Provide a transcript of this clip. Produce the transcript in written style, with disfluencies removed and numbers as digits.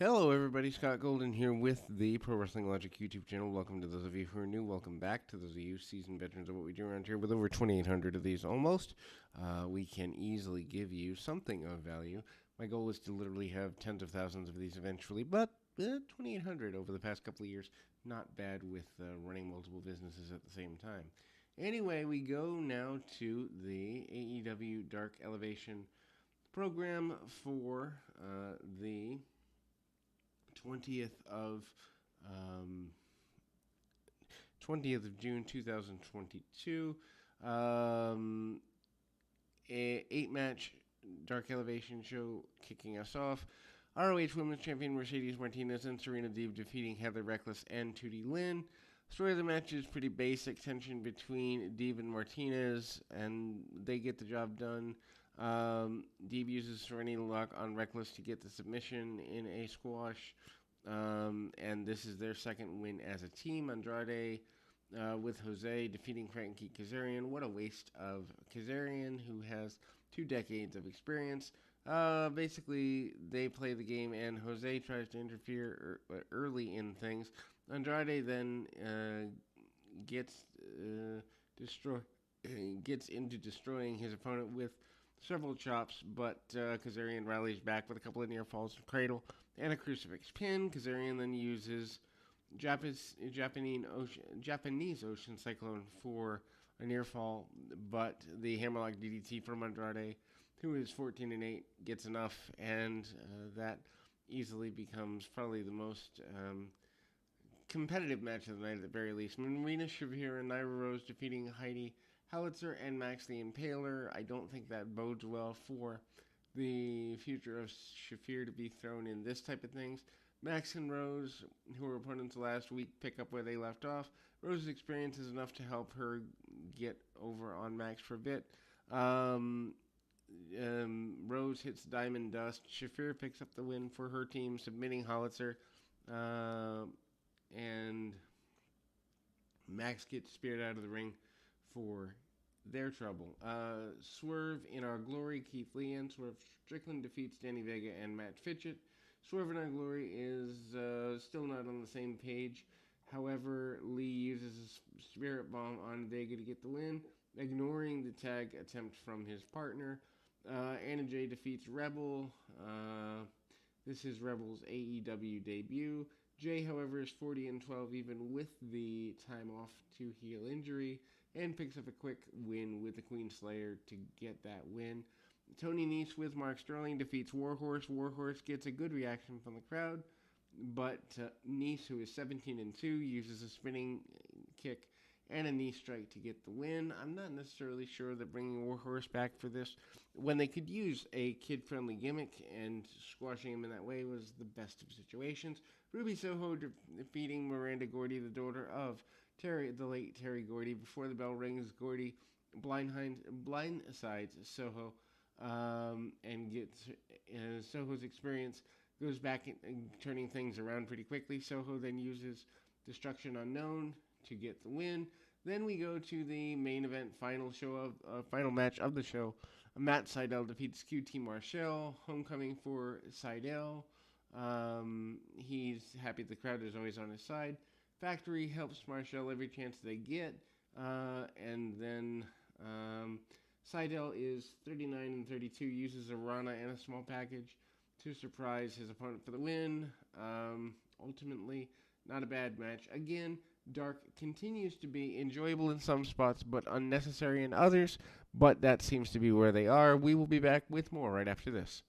Hello, everybody. Scott Golden here with the Pro Wrestling Logic YouTube channel. Welcome to those of you who are new. Welcome back to those of you seasoned veterans of what we do around here. With over 2,800 of these almost, we can easily give you something of value. My goal is to literally have tens of thousands of these eventually, but 2,800 over the past couple of years, not bad with running multiple businesses at the same time. Anyway, we go now to the AEW Dark Elevation program for the 20th of um, 20th of June 2022. A 8-match Dark Elevation show kicking us off. ROH Women's Champion Mercedes Martinez and Serena Deeb defeating Heather Reckless and Tootie Lynn. Story of the match is pretty basic. Tension between Deeb and Martinez, and they get the job done. Deeb uses Serenity Lock on Reckless to get the submission in a squash. And this is their second win as a team. Andrade with Jose defeating Frankie Kazarian. What a waste of Kazarian, who has 2 decades of experience. Basically, they play the game, and Jose tries to interfere early in things. Andrade then gets into destroying his opponent with several chops, but Kazarian rallies back with a couple of near falls to cradle and a crucifix pin. Kazarian then uses Japanese Ocean Cyclone for a near fall, but the Hammerlock DDT from Andrade, who is 14-8, gets enough, and that easily becomes probably the most competitive match of the night at the very least. Marina Shafir and Nyla Rose defeating Heidi, Halitzer, and Max the Impaler. I don't think that bodes well for the future of Shafir to be thrown in this type of things. Max and Rose, who were opponents last week, pick up where they left off. Rose's experience is enough to help her get over on Max for a bit. Rose hits Diamond Dust. Shafir picks up the win for her team, submitting Halitzer. And Max gets speared out of the ring for their trouble. Swerve in Our Glory, Keith Lee and Swerve Strickland defeats Danny Vega and Matt Fitchett. Swerve in Our Glory is still not on the same page. However, Lee uses a Spirit Bomb on Vega to get the win, ignoring the tag attempt from his partner. Anna Jay defeats Rebel. This is Rebel's AEW debut. Jay, however, is 40-12 even with the time off to heal injury, and picks up a quick win with the Queen Slayer to get that win. Tony Nese with Mark Sterling defeats Warhorse. Warhorse gets a good reaction from the crowd, but Nese, who is 17-2, uses a spinning kick and a knee strike to get the win. I'm not necessarily sure that bringing Warhorse back for this, when they could use a kid-friendly gimmick, and squashing him in that way was the best of situations. Ruby Soho defeating Miranda Gordy, the daughter of the late Terry Gordy. Before the bell rings, Gordy blindsides Soho, and gets Soho's experience goes back in turning things around pretty quickly. Soho then uses Destruction Unknown to get the win. Then we go to the main event, final match of the show. Matt Sydal defeats QT Marshall. Homecoming for Sydal. He's happy the crowd is always on his side. Factory helps Marshall every chance they get. And then Sydal is 39-32, uses a Rana and a small package to surprise his opponent for the win. Ultimately, not a bad match. Again, Dark continues to be enjoyable in some spots, but unnecessary in others. But that seems to be where they are. We will be back with more right after this.